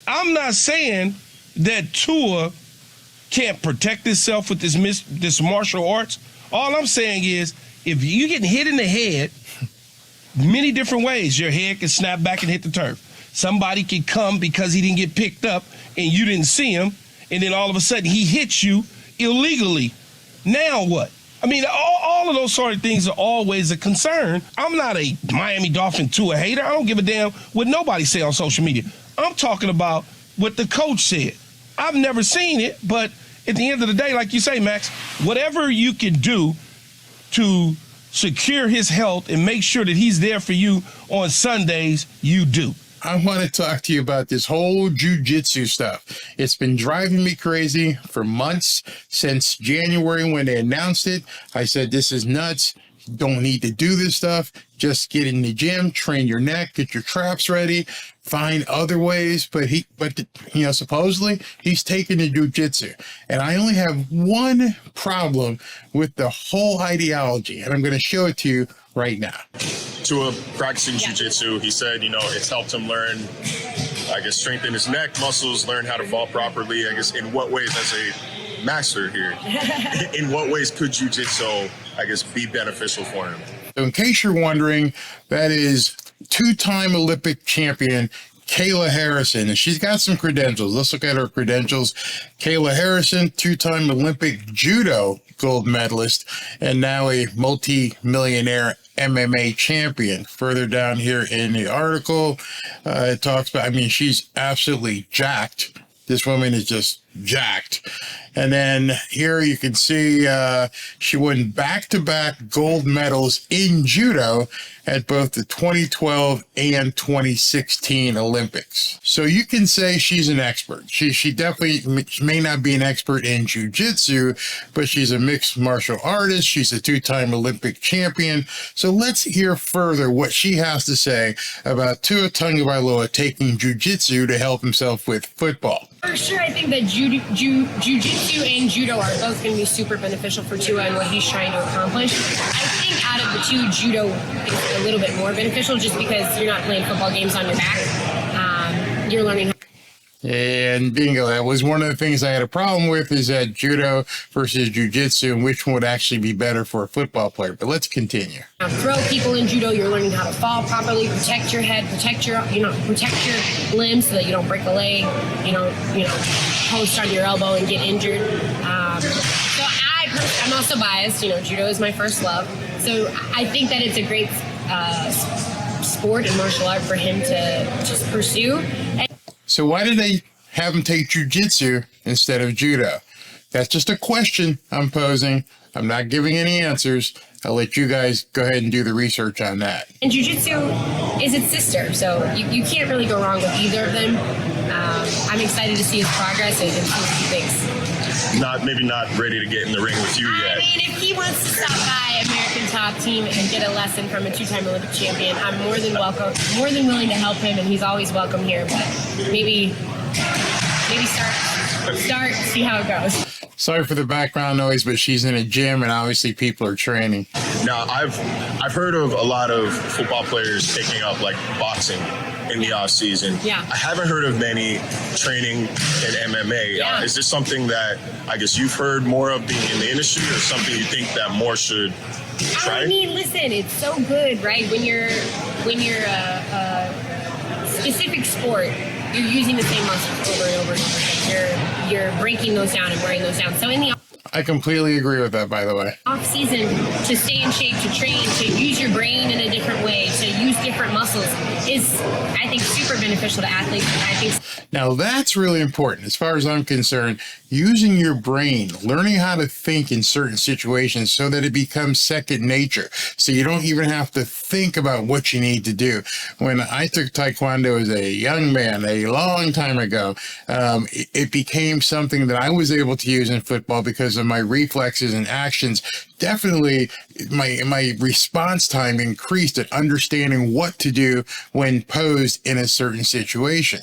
I'm not saying that Tua can't protect himself with this martial arts. All I'm saying is, if you get hit in the head many different ways, your head can snap back and hit the turf. Somebody can come because he didn't get picked up and you didn't see him, and then all of a sudden he hits you illegally. Now what? I mean, all of those sort of things are always a concern. I'm not a Miami Dolphin Tua hater. I don't give a damn what nobody say on social media. I'm talking about what the coach said. I've never seen it, but at the end of the day, like you say, Max, whatever you can do to secure his health and make sure that he's there for you on Sundays, you do. I want to talk to you about this whole jiu-jitsu stuff. It's been driving me crazy for months, since January when they announced it. I said, this is nuts. You don't need to do this stuff. Just get in the gym, train your neck, get your traps ready, find other ways. But supposedly he's taking the jiu-jitsu. And I only have one problem with the whole ideology, and I'm going to show it to you right now. Tua practicing jiu-jitsu, he said, it's helped him learn, strengthen his neck muscles, learn how to fall properly. In what ways, as a master here, in what ways could jiu-jitsu, be beneficial for him? So in case you're wondering, that is two-time Olympic champion Kayla Harrison, and she's got some credentials. Let's look at her credentials. Kayla Harrison, two-time Olympic judo gold medalist, and now a multi-millionaire MMA champion. Further down here in the article, it talks about, she's absolutely jacked. This woman is just jacked. And then here you can see she won back-to-back gold medals in judo at both the 2012 and 2016 Olympics. So you can say she's an expert. She definitely may not be an expert in jiu-jitsu, but she's a mixed martial artist. She's a two-time Olympic champion. So let's hear further what she has to say about Tua Tagovailoa taking jiu-jitsu to help himself with football. For sure, I think that jiu-jitsu and judo are both going to be super beneficial for Tua and what he's trying to accomplish. I think out of the two, judo is a little bit more beneficial just because you're not playing football games on your back. You're learning. And bingo, that was one of the things I had a problem with, is that judo versus jiu-jitsu and which one would actually be better for a football player. But let's continue. Throw people in judo, you're learning how to fall properly, protect your head, protect your limbs so that you don't break a leg, post on your elbow and get injured. I'm also biased. Judo is my first love. So I think that it's a great sport and martial art for him to just pursue. So why did they have him take jiu-jitsu instead of judo? That's just a question I'm posing. I'm not giving any answers. I'll let you guys go ahead and do the research on that. And jiu-jitsu is its sister, so you can't really go wrong with either of them. I'm excited to see his progress and see what he thinks. Maybe not ready to get in the ring with you yet. If he wants to stop by American Top Team and get a lesson from a two-time Olympic champion, I'm more than willing to help him, and he's always welcome here. But maybe start, see how it goes. Sorry for the background noise, but she's in a gym and obviously people are training. Now, I've heard of a lot of football players taking up boxing in the off season. Yeah. I haven't heard of many training in MMA. Yeah. Is this something that you've heard more of being in the industry, or something you think that more should try? Listen, it's so good, right? When you're a specific sport, you're using the same muscles over and over and over again. You're breaking those down and wearing those down. So in the I completely agree with that, by the way. off season, to stay in shape, to train, to use your brain in a different way, to use different muscles is, I think, super beneficial to athletes. I think. Now that's really important. As far as I'm concerned, using your brain, learning how to think in certain situations so that it becomes second nature. So you don't even have to think about what you need to do. When I took Taekwondo as a young man, a long time ago, it became something that I was able to use in football because of my reflexes and actions. Definitely my response time increased at understanding what to do when posed in a certain situation.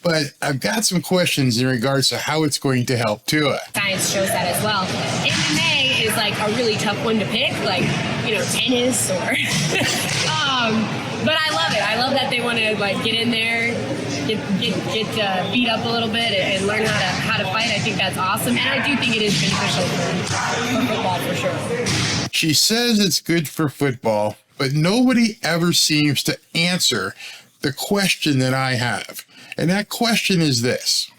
But I've got some questions in regards to how it's going to help Tua. Science shows that as well. MMA is like a really tough one to pick, like, tennis or. But I love it. I love that they want to like get in there, get beat up a little bit and learn how to fight. I think that's awesome, and I do think it is beneficial for football for sure. She says it's good for football, but nobody ever seems to answer the question that I have. And that question is this.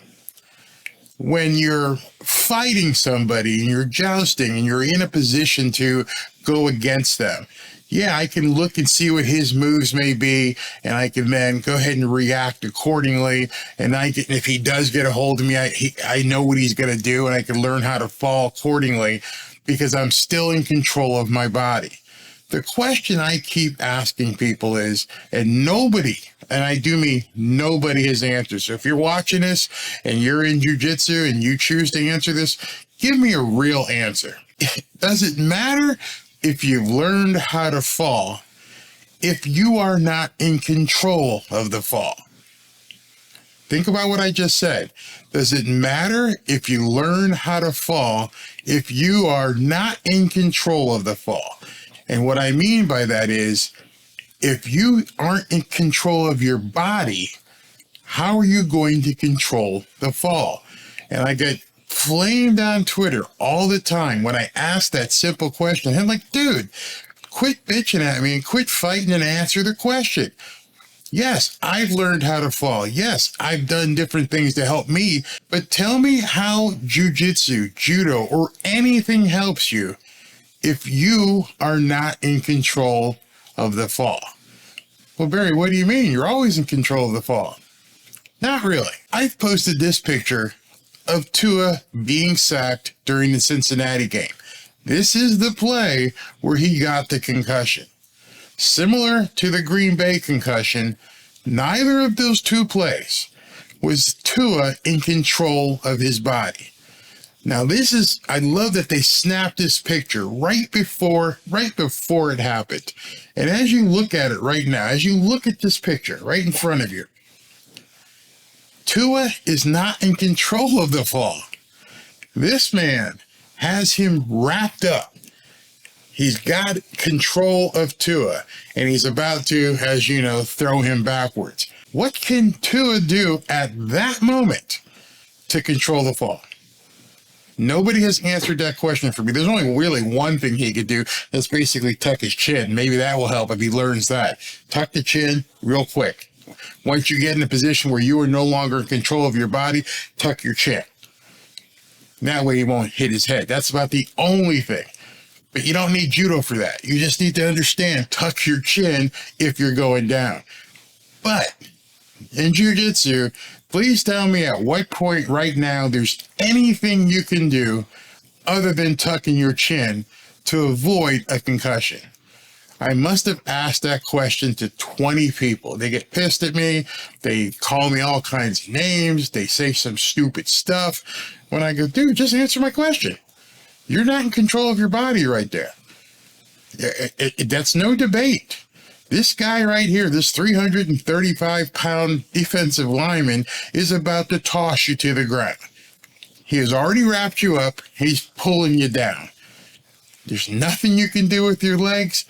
When you're fighting somebody and you're jousting and you're in a position to go against them, yeah, I can look and see what his moves may be, and I can then go ahead and react accordingly. And if he does get a hold of me, I know what he's going to do, and I can learn how to fall accordingly because I'm still in control of my body. The question I keep asking people is, and nobody, and I do mean nobody, has answered. So if you're watching this and you're in jiu-jitsu and you choose to answer this, give me a real answer. Does it matter if you've learned how to fall if you are not in control of the fall? Think about what I just said. Does it matter if you learn how to fall if you are not in control of the fall? And what I mean by that is, if you aren't in control of your body, how are you going to control the fall? And I get flamed on Twitter all the time when I ask that simple question. I'm like, dude, quit bitching at me and quit fighting and answer the question. Yes, I've learned how to fall. Yes, I've done different things to help me, but tell me how jiu-jitsu, judo, or anything helps you if you are not in control of the fall. Well, Barry, what do you mean? You're always in control of the fall. Not really. I've posted this picture of Tua being sacked during the Cincinnati game. This is the play where he got the concussion. Similar to the Green Bay concussion, neither of those two plays was Tua in control of his body. Now I love that they snapped this picture right before it happened. And as you look at it right now, as you look at this picture right in front of you, Tua is not in control of the fall. This man has him wrapped up. He's got control of Tua, and he's about to, as you know, throw him backwards. What can Tua do at that moment to control the fall? Nobody has answered that question for me. There's only really one thing he could do. That's basically tuck his chin. Maybe that will help if he learns that. Tuck the chin real quick. Once you get in a position where you are no longer in control of your body, tuck your chin. That way he won't hit his head. That's about the only thing. But you don't need judo for that. You just need to understand, tuck your chin if you're going down. But in jiu-jitsu, please tell me at what point right now there's anything you can do other than tucking your chin to avoid a concussion. I must have asked that question to 20 people. They get pissed at me. They call me all kinds of names. They say some stupid stuff. When I go, dude, just answer my question. You're not in control of your body right there. That's no debate. This guy right here, this 335-pound defensive lineman, is about to toss you to the ground. He has already wrapped you up. He's pulling you down. There's nothing you can do with your legs.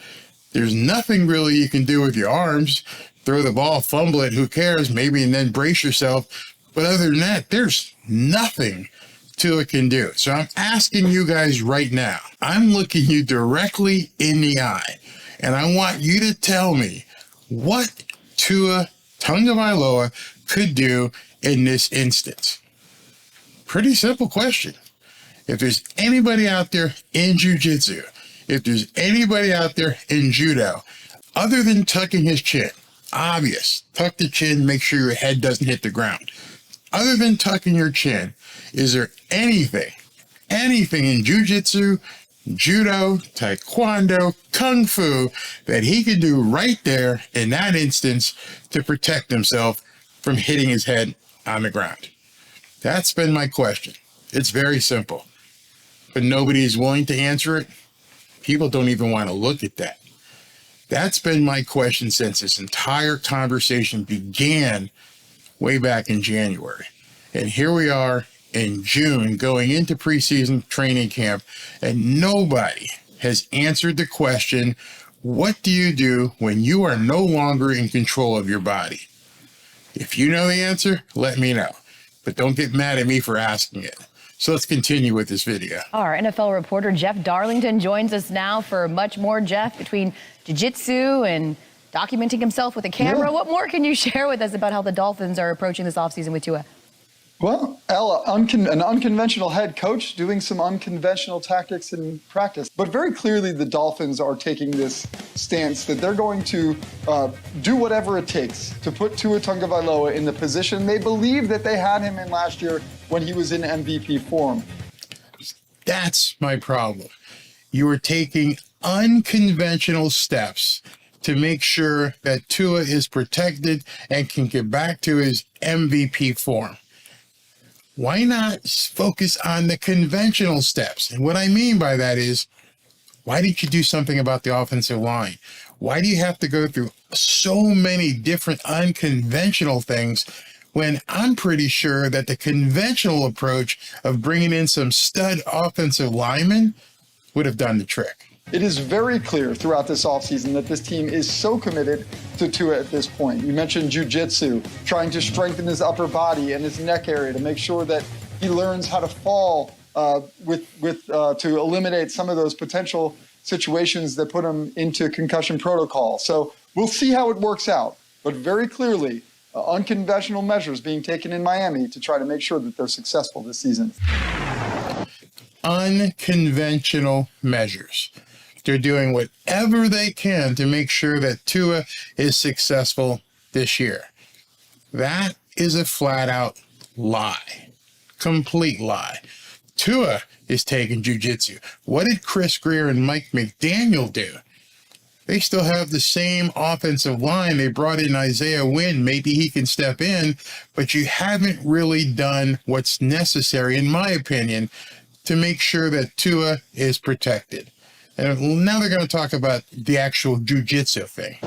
There's nothing really you can do with your arms. Throw the ball, fumble it, who cares? Maybe, and then brace yourself. But other than that, there's nothing Tua can do. So I'm asking you guys right now. I'm looking you directly in the eye. And I want you to tell me what Tua Tagovailoa could do in this instance. Pretty simple question. If there's anybody out there in jiu-jitsu, if there's anybody out there in judo, other than tucking his chin, obvious, tuck the chin, make sure your head doesn't hit the ground. Other than tucking your chin, is there anything in jiu-jitsu, judo, taekwondo, kung fu that he could do right there in that instance to protect himself from hitting his head on the ground? That's been my question. It's very simple, but nobody is willing to answer it. People don't even want to look at that. That's been my question since this entire conversation began way back in January. And here we are in June going into preseason training camp, and nobody has answered the question, what do you do when you are no longer in control of your body? If you know the answer, let me know. But don't get mad at me for asking it. So let's continue with this video. Our NFL reporter Jeff Darlington joins us now for much more. Jeff, between jiu-jitsu and documenting himself with a camera, what more can you share with us about how the Dolphins are approaching this offseason with Tua? Well, Ella, an unconventional head coach doing some unconventional tactics in practice. But very clearly the Dolphins are taking this stance that they're going to do whatever it takes to put Tua Tagovailoa in the position they believe that they had him in last year when he was in MVP form. That's my problem. You are taking unconventional steps to make sure that Tua is protected and can get back to his MVP form. Why not focus on the conventional steps? And what I mean by that is, why didn't you do something about the offensive line? Why do you have to go through so many different unconventional things when I'm pretty sure that the conventional approach of bringing in some stud offensive linemen would have done the trick? It is very clear throughout this offseason that this team is so committed to Tua at this point. You mentioned jiu-jitsu, trying to strengthen his upper body and his neck area to make sure that he learns how to fall to eliminate some of those potential situations that put him into concussion protocol. So we'll see how it works out. But very clearly, unconventional measures being taken in Miami to try to make sure that they're successful this season. Unconventional measures. They're doing whatever they can to make sure that Tua is successful this year. That is a flat out lie. Complete lie. Tua is taking jiu-jitsu. What did Chris Greer and Mike McDaniel do? They still have the same offensive line. They brought in Isaiah Wynn. Maybe he can step in, but you haven't really done what's necessary, in my opinion, to make sure that Tua is protected. And now they're going to talk about the actual jiu-jitsu thing.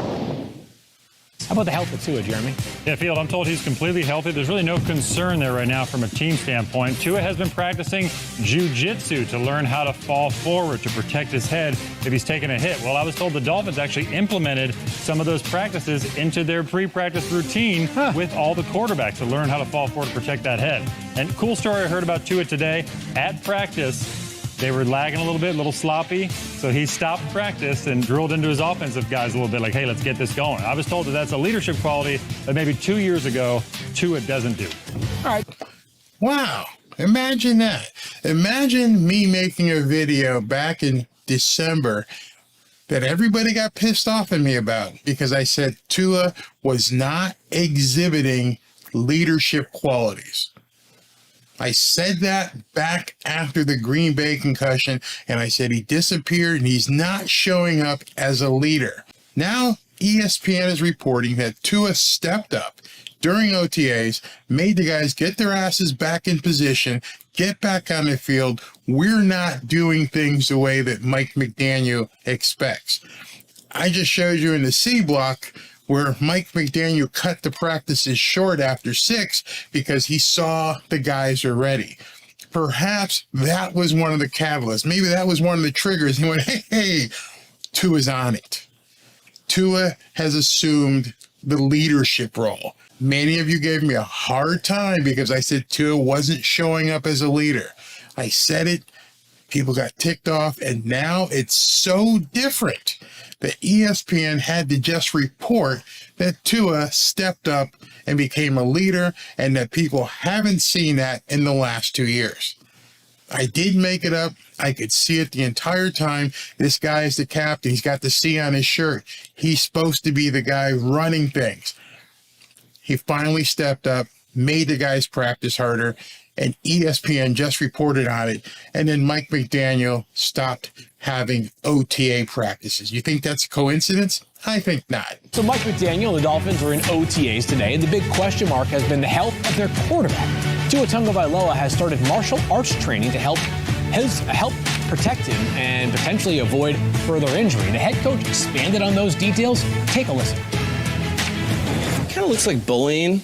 How about the health of Tua, Jeremy? Yeah, Field, I'm told he's completely healthy. There's really no concern there right now from a team standpoint. Tua has been practicing jiu-jitsu to learn how to fall forward to protect his head if he's taken a hit. Well, I was told the Dolphins actually implemented some of those practices into their pre-practice routine with all the quarterbacks to learn how to fall forward to protect that head. And cool story I heard about Tua today at practice. They were lagging a little bit, a little sloppy, so he stopped practice and drilled into his offensive guys a little bit, like, hey, let's get this going. I was told that that's a leadership quality that maybe 2 years ago, Tua doesn't do. All right. Wow. Imagine that. Imagine me making a video back in December that everybody got pissed off at me about because I said Tua was not exhibiting leadership qualities. I said that back after the Green Bay concussion, and I said he disappeared and he's not showing up as a leader. Now, ESPN is reporting that Tua stepped up during OTAs, made the guys get their asses back in position, get back on the field. We're not doing things the way that Mike McDaniel expects. I just showed you in the C block where Mike McDaniel cut the practices short after 6 because he saw the guys are ready. Perhaps that was one of the catalysts. Maybe that was one of the triggers. He went, hey, Tua's on it. Tua has assumed the leadership role. Many of you gave me a hard time because I said Tua wasn't showing up as a leader. I said it. People got ticked off, and now it's so different that ESPN had to just report that Tua stepped up and became a leader, and that people haven't seen that in the last 2 years. I did make it up. I could see it the entire time. This guy is the captain. He's got the C on his shirt. He's supposed to be the guy running things. He finally stepped up, made the guys practice harder, and ESPN just reported on it. And then Mike McDaniel stopped having OTA practices. You think that's a coincidence? I think not. So Mike McDaniel and the Dolphins were in OTAs today, and the big question mark has been the health of their quarterback. Tua Tagovailoa has started martial arts training to help protect him and potentially avoid further injury. The head coach expanded on those details. Take a listen. It kind of looks like bullying.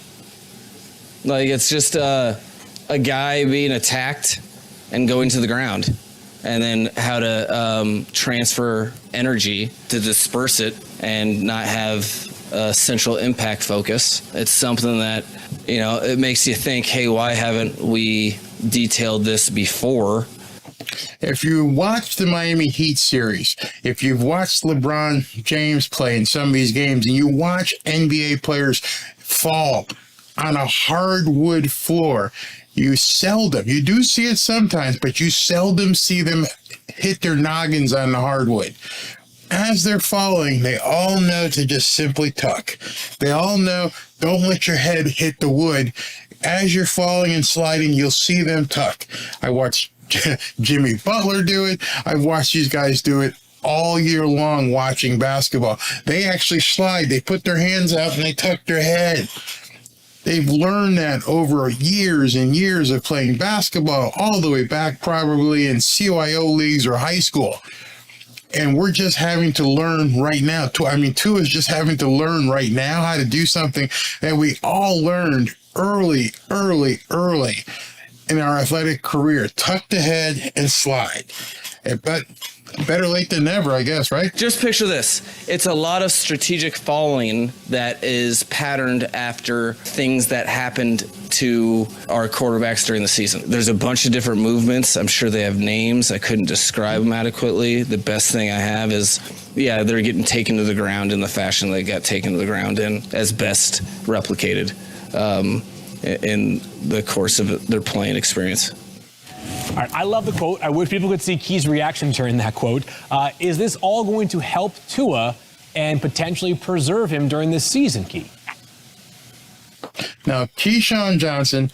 Like, it's just a guy being attacked and going to the ground, and then how to transfer energy to disperse it and not have a central impact focus. It's something that, it makes you think, hey, why haven't we detailed this before? If you watch the Miami Heat series, if you've watched LeBron James play in some of these games, and you watch NBA players fall on a hardwood floor, you do see it sometimes, but you seldom see them hit their noggins on the hardwood. As they're falling, they all know to just simply tuck. They all know, don't let your head hit the wood. As you're falling and sliding, you'll see them tuck. I watched Jimmy Butler do it. I've watched these guys do it all year long watching basketball. They actually slide. They put their hands out and they tuck their head. They've learned that over years and years of playing basketball, all the way back probably in CYO leagues or high school. And we're just having to learn right now. Tua is just having to learn right now how to do something that we all learned early in our athletic career. Tuck the head and slide. But better late than never, I guess, right? Just picture this. It's a lot of strategic falling that is patterned after things that happened to our quarterbacks during the season. There's a bunch of different movements. I'm sure they have names. I couldn't describe them adequately. The best thing I have is, they're getting taken to the ground in the fashion they got taken to the ground in, as best replicated in the course of their playing experience. All right, I love the quote. I wish people could see Key's reaction during that quote. Is this all going to help Tua and potentially preserve him during this season, Key? Now, Keyshawn Johnson,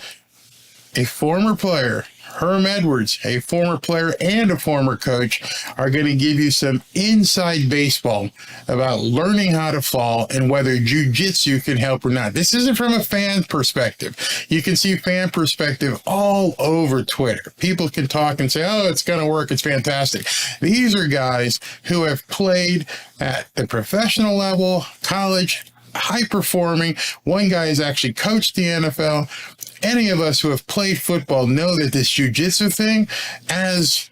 a former player, Herm Edwards, a former player and a former coach, are going to give you some inside baseball about learning how to fall and whether jiu-jitsu can help or not. This isn't from a fan perspective. You can see fan perspective all over Twitter. People can talk and say, oh, it's going to work. It's fantastic. These are guys who have played at the professional level, college, high performing. One guy has actually coached the NFL. Any of us who have played football know that this jiu-jitsu thing, as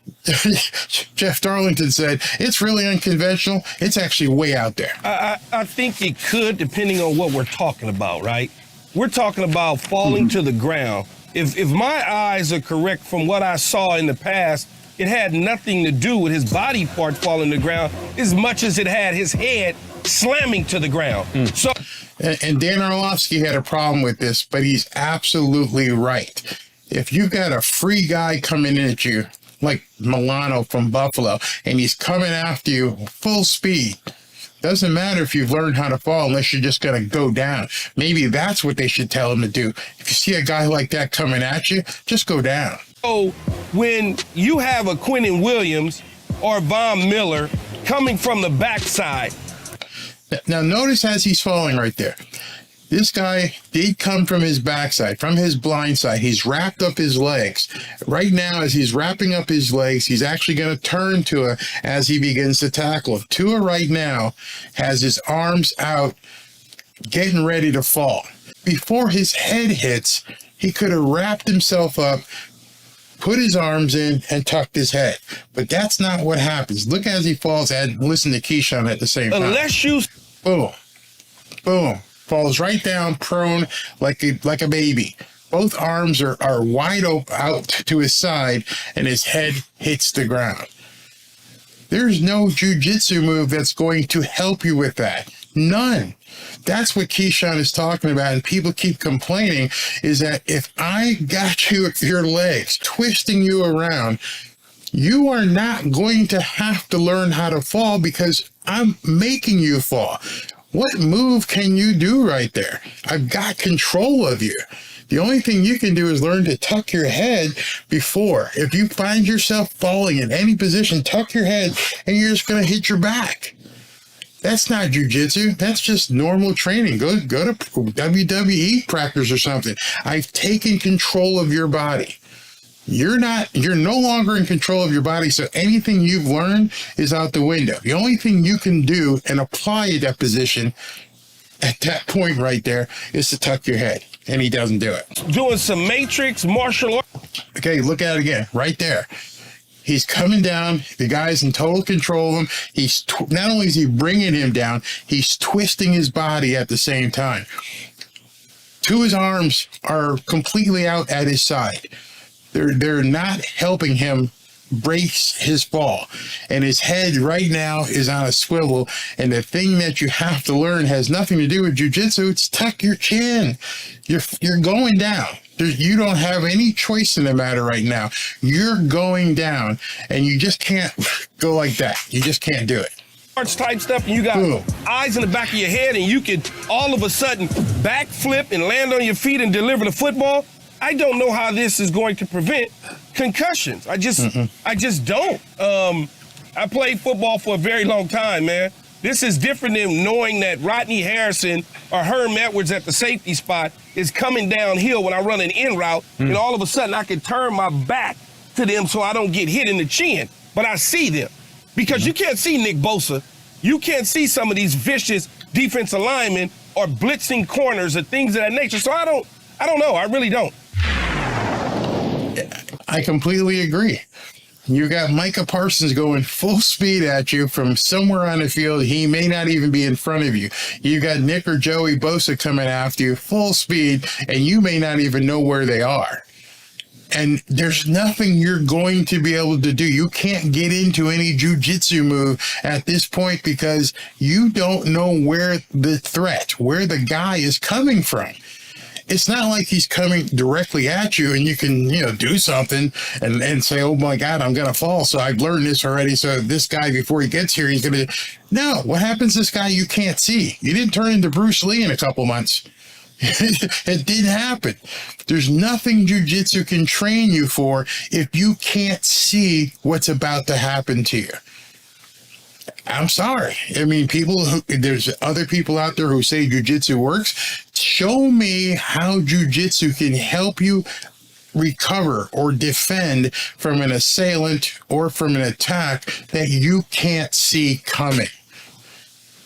Jeff Darlington said, it's really unconventional. It's actually way out there. I think it could, depending on what we're talking about, right? We're talking about falling to the ground. If my eyes are correct from what I saw in the past, it had nothing to do with his body part falling to the ground as much as it had his head slamming to the ground. So, and Dan Orlovsky had a problem with this, but he's absolutely right. If you've got a free guy coming in at you, like Milano from Buffalo, and he's coming after you full speed, doesn't matter if you've learned how to fall unless you're just going to go down. Maybe that's what they should tell him to do. If you see a guy like that coming at you, just go down. So when you have a Quinnen Williams or Von Miller coming from the backside. Now notice as he's falling right there. This guy did come from his backside, from his blind side. He's wrapped up his legs. Right now, as he's wrapping up his legs, he's actually going to turn Tua as he begins to tackle. Tua right now has his arms out, getting ready to fall. Before his head hits, he could have wrapped himself up, put his arms in, and tucked his head. But that's not what happens. Look as he falls and listen to Keyshawn at the same time. Unless you... Boom. Boom. Falls right down prone like a baby. Both arms are wide open out to his side, and his head hits the ground. There's no jiu-jitsu move that's going to help you with that. None. That's what Keyshawn is talking about, and people keep complaining, is that if I got you with your legs, twisting you around, you are not going to have to learn how to fall because I'm making you fall. What move can you do right there? I've got control of you. The only thing you can do is learn to tuck your head before. If you find yourself falling in any position, tuck your head and you're just going to hit your back. That's not jiu-jitsu. That's just normal training. Go to WWE practice or something. I've taken control of your body. You're no longer in control of your body, so anything you've learned is out the window. The only thing you can do and apply that position at that point right there is to tuck your head. and he doesn't do it. Doing some matrix martial arts. Okay, look at it again, right there. He's coming down. The guy's in total control of him. He's not only is he bringing him down, he's twisting his body at the same time. Tua's arms are completely out at his side. They're not helping him brace his fall, and his head right now is on a swivel. And the thing that you have to learn has nothing to do with jiu-jitsu. It's tuck your chin. You're going down. You don't have any choice in the matter right now. You're going down, and you just can't go like that. You just can't do it. Type stuff, and you got eyes in the back of your head, and you can all of a sudden backflip and land on your feet and deliver the football. I don't know how this is going to prevent concussions. I just don't. I played football for a very long time, man. This is different than knowing that Rodney Harrison or Herm Edwards at the safety spot is coming downhill when I run an in route, and all of a sudden I can turn my back to them so I don't get hit in the chin. But I see them. Because you can't see Nick Bosa. You can't see some of these vicious defensive linemen or blitzing corners or things of that nature. So I don't know. I really don't. I completely agree. You got Micah Parsons going full speed at you from somewhere on the field. He may not even be in front of you. You got Nick or Joey Bosa coming after you full speed, and you may not even know where they are. And there's nothing you're going to be able to do. You can't get into any jiu-jitsu move at this point because you don't know where the threat, where the guy is coming from. It's not like he's coming directly at you and you can, do something and say, oh my God, I'm going to fall. So I've learned this already. So this guy, before he gets here, he's going to, no, what happens to this guy you can't see? You didn't turn into Bruce Lee in a couple months. It didn't happen. There's nothing jiu-jitsu can train you for if you can't see what's about to happen to you. I'm sorry. I mean, there's other people out there who say jiu-jitsu works. Show me how jiu-jitsu can help you recover or defend from an assailant or from an attack that you can't see coming.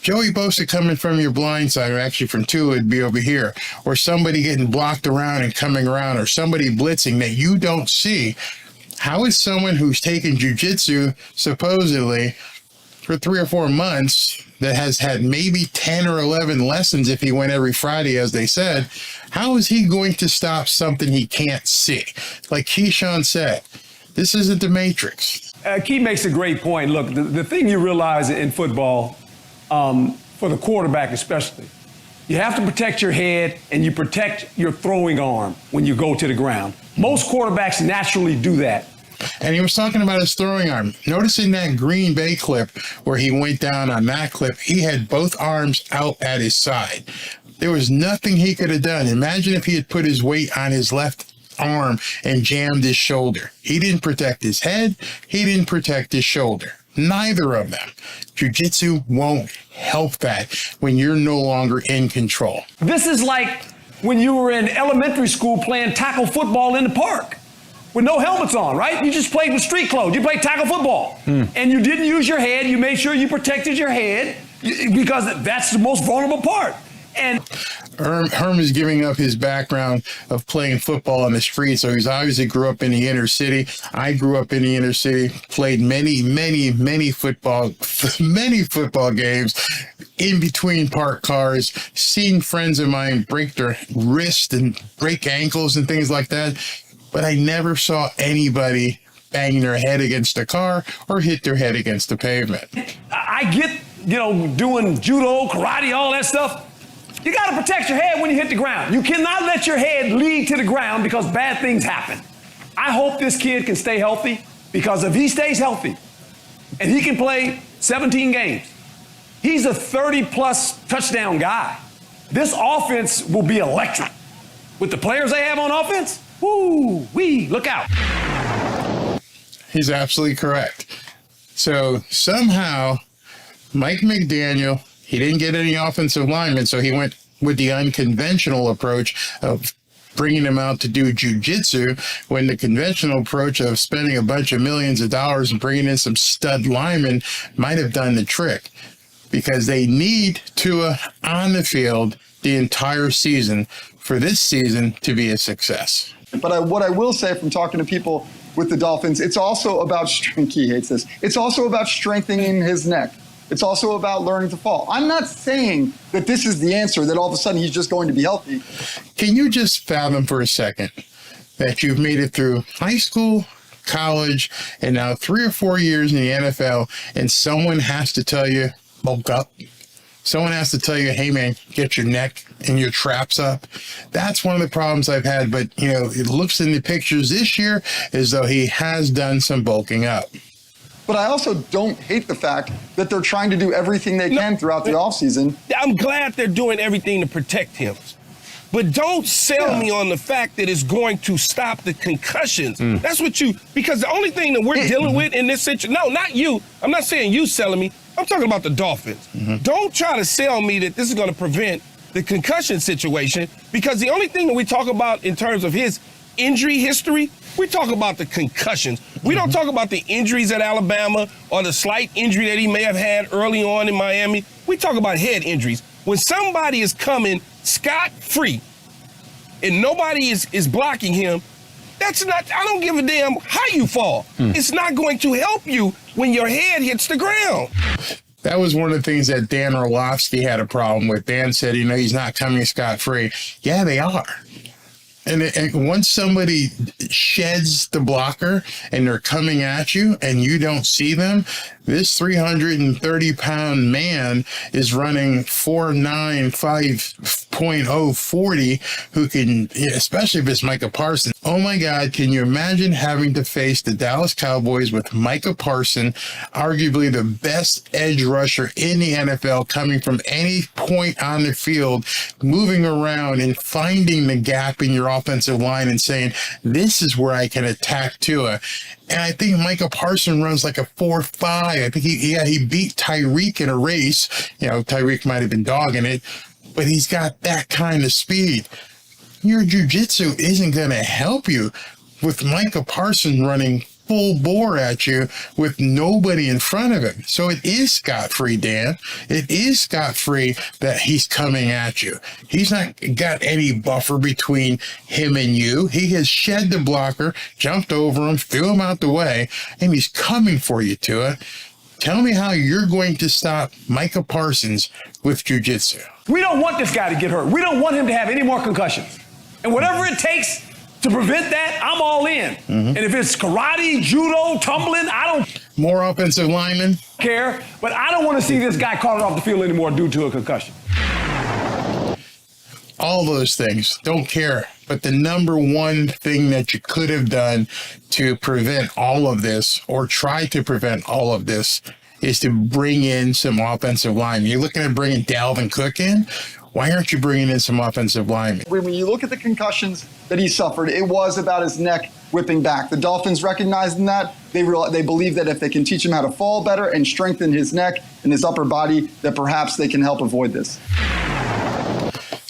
Joey Bosa coming from your blind side, or actually from Tua would be over here, or somebody getting blocked around and coming around, or somebody blitzing that you don't see. How is someone who's taken jiu-jitsu supposedly for 3 or 4 months that has had maybe 10 or 11 lessons if he went every Friday, as they said, how is he going to stop something he can't see? Like Keyshawn said, this isn't the Matrix. Key makes a great point. Look, the thing you realize in football, for the quarterback especially, you have to protect your head and you protect your throwing arm when you go to the ground. Most quarterbacks naturally do that. And he was talking about his throwing arm. Notice in that Green Bay clip where he went down on that clip, he had both arms out at his side. There was nothing he could have done. Imagine if he had put his weight on his left arm and jammed his shoulder. He didn't protect his head. He didn't protect his shoulder. Neither of them. Jiu-jitsu won't help that when you're no longer in control. This is like when you were in elementary school playing tackle football in the park with no helmets on, right? You just played with street clothes. You played tackle football. And you didn't use your head. You made sure you protected your head because that's the most vulnerable part. And Herm is giving up his background of playing football on the street, so he's obviously grew up in the inner city. I grew up in the inner city, played many football games in between parked cars, seen friends of mine break their wrist and break ankles and things like that. But I never saw anybody bang their head against a car or hit their head against the pavement. I get, doing judo, karate, all that stuff. You got to protect your head when you hit the ground. You cannot let your head lead to the ground because bad things happen. I hope this kid can stay healthy, because if he stays healthy and he can play 17 games, he's a 30-plus touchdown guy. This offense will be electric. With the players they have on offense, look out. He's absolutely correct. So somehow, Mike McDaniel, he didn't get any offensive linemen, so he went with the unconventional approach of bringing them out to do jiu-jitsu, when the conventional approach of spending a bunch of millions of dollars and bringing in some stud linemen might have done the trick, because they need Tua on the field the entire season for this season to be a success. But what I will say from talking to people with the Dolphins, it's also about, he hates this, it's also about strengthening his neck. It's also about learning to fall. I'm not saying that this is the answer, that all of a sudden he's just going to be healthy. Can you just fathom for a second that you've made it through high school, college, and now 3 or 4 years in the NFL, and someone has to tell you, bulk up? Someone has to tell you, hey, man, get your neck and your traps up. That's one of the problems I've had. But, it looks in the pictures this year as though he has done some bulking up. But I also don't hate the fact that they're trying to do everything they can throughout the offseason. I'm glad they're doing everything to protect him. But don't sell me on the fact that it's going to stop the concussions. That's what because the only thing that we're dealing with in this situation, no, not you. I'm not saying you selling me. I'm talking about the Dolphins. Don't try to sell me that this is going to prevent the concussion situation, because the only thing that we talk about in terms of his injury history, we talk about the concussions. We don't talk about the injuries at Alabama or the slight injury that he may have had early on in Miami. We talk about head injuries. When somebody is coming scot-free and nobody is blocking him, that's not, I don't give a damn how you fall. It's not going to help you when your head hits the ground. That was one of the things that Dan Orlovsky had a problem with. Dan said, he's not coming scot-free. Yeah, they are. And once somebody sheds the blocker and they're coming at you and you don't see them, this 330-pound man is running 4.9, 5.0, 40, who can, especially if it's Micah Parsons. Oh my God, can you imagine having to face the Dallas Cowboys with Micah Parsons, arguably the best edge rusher in the NFL, coming from any point on the field, moving around and finding the gap in your offensive line and saying, this is where I can attack Tua. And I think Micah Parsons runs like a 4.5. I think he beat Tyreek in a race. Tyreek might have been dogging it, but he's got that kind of speed. Your jiu-jitsu isn't going to help you with Micah Parsons running full bore at you with nobody in front of him. So it is scot-free, Dan. It is scot-free that he's coming at you. He's not got any buffer between him and you. He has shed the blocker, jumped over him, threw him out the way, and he's coming for you, Tua. Tell me how you're going to stop Micah Parsons with jiu-jitsu. We don't want this guy to get hurt. We don't want him to have any more concussions. And whatever it takes to prevent that, I'm all in. And if it's karate, judo, tumbling, I don't more offensive linemen care, but I don't want to see this guy caught off the field anymore due to a concussion. All those things, don't care. But the number one thing that you could have done to prevent all of this, or try to prevent all of this, is to bring in some offensive linemen. You're looking at bringing Dalvin Cook in. Why aren't you bringing in some offensive linemen? When you look at the concussions that he suffered, it was about his neck whipping back. The Dolphins recognizing that. They believe that if they can teach him how to fall better and strengthen his neck and his upper body, that perhaps they can help avoid this.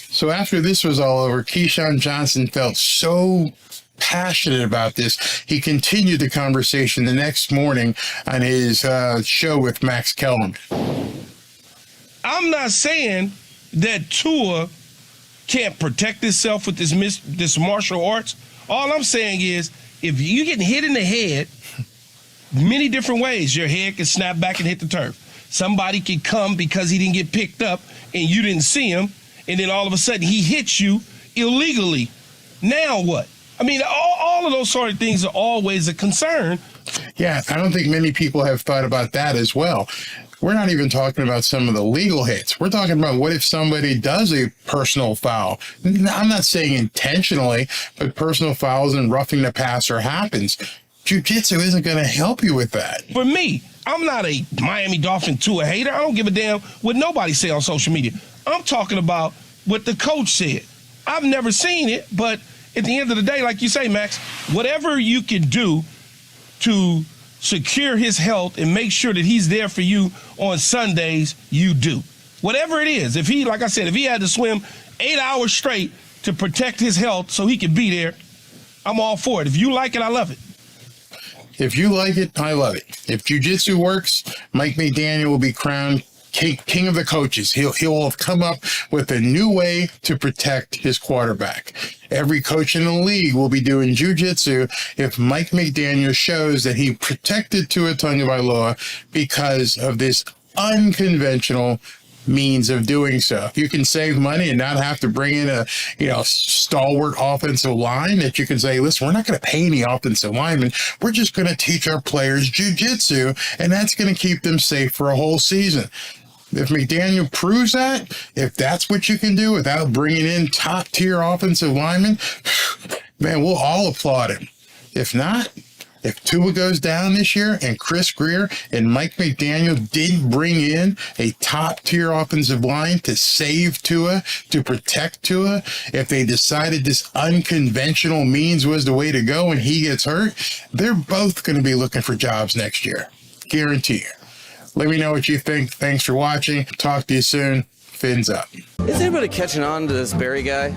So after this was all over, Keyshawn Johnson felt so passionate about this. He continued the conversation the next morning on his show with Max Kellerman. I'm not saying that Tua can't protect himself with this martial arts. All I'm saying is, if you get hit in the head, many different ways, your head can snap back and hit the turf. Somebody can come because he didn't get picked up and you didn't see him, and then all of a sudden he hits you illegally. Now what? I mean, all of those sort of things are always a concern. Yeah, I don't think many people have thought about that as well. We're not even talking about some of the legal hits. We're talking about what if somebody does a personal foul. I'm not saying intentionally, but personal fouls and roughing the passer happens. Jiu-jitsu isn't going to help you with that. For me, I'm not a Miami Dolphin Tua hater. I don't give a damn what nobody say on social media. I'm talking about what the coach said. I've never seen it, but at the end of the day, like you say, Max, whatever you can do to secure his health and make sure that he's there for you on Sundays, you do. Whatever it is. If he, like I said, if he had to swim 8 hours straight to protect his health so he could be there, I'm all for it. If you like it, I love it. If you like it, I love it. If jiu-jitsu works, Mike McDaniel will be crowned king of the coaches. He'll have come up with a new way to protect his quarterback. Every coach in the league will be doing jiu-jitsu if Mike McDaniel shows that he protected Tua Tagovailoa because of this unconventional means of doing so. If you can save money and not have to bring in a stalwart offensive line, that you can say, listen, we're not going to pay any offensive linemen. We're just going to teach our players jiu-jitsu, and that's going to keep them safe for a whole season. If McDaniel proves that, if that's what you can do without bringing in top-tier offensive linemen, man, we'll all applaud him. If not, if Tua goes down this year and Chris Grier and Mike McDaniel didn't bring in a top-tier offensive line to save Tua, to protect Tua, if they decided this unconventional means was the way to go and he gets hurt, they're both going to be looking for jobs next year. Guarantee you. Let me know what you think. Thanks for watching. Talk to you soon. Fins up. Is anybody catching on to this Barry guy?